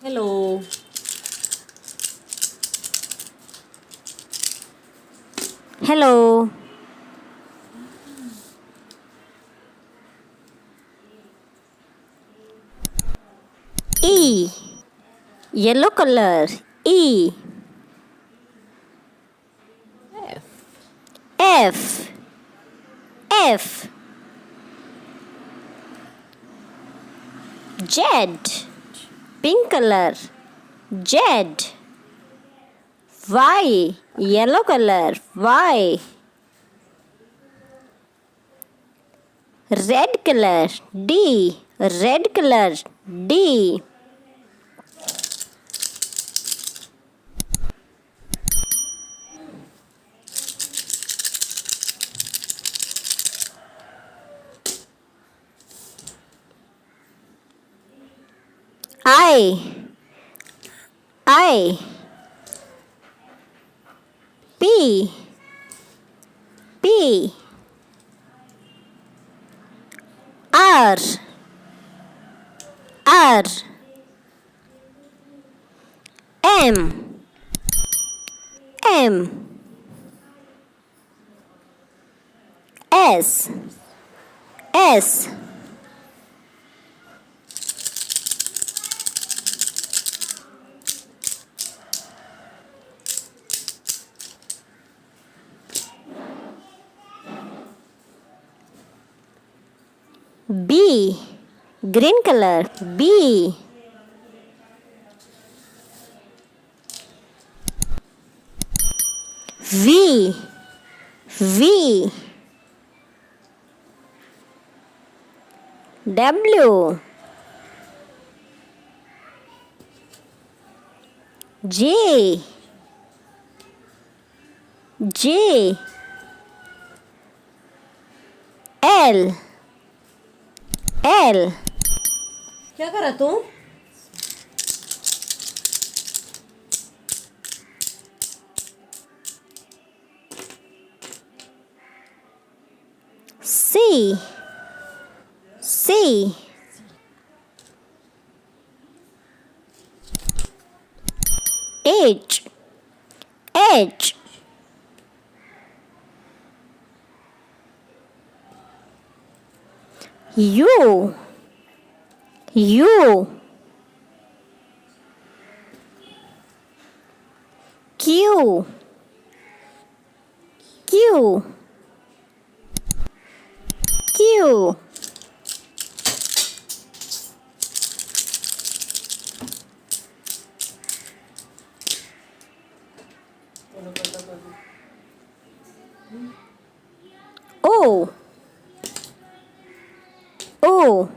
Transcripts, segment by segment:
Hello. Hello. E. Yellow color. E. F. F. F. Z. Pink color. Z. Y. Yellow color. Y. Red color. D. Red color. D. I. P. P. R. R. M. M. S. S. B. Green color. B. V. V. W. J. J. L. L. क्या करा तू? C. C. H. H. U. U. Q. Q. Q. O. O.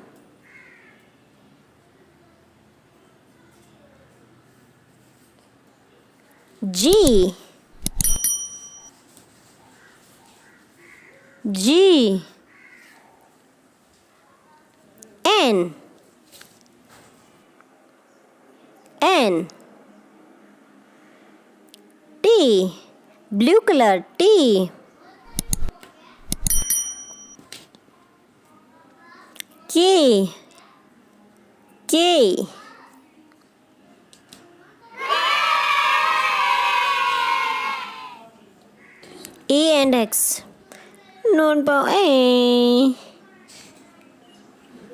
G. G. N. N. T. Blue color. T. K. K. A and X. Known by A.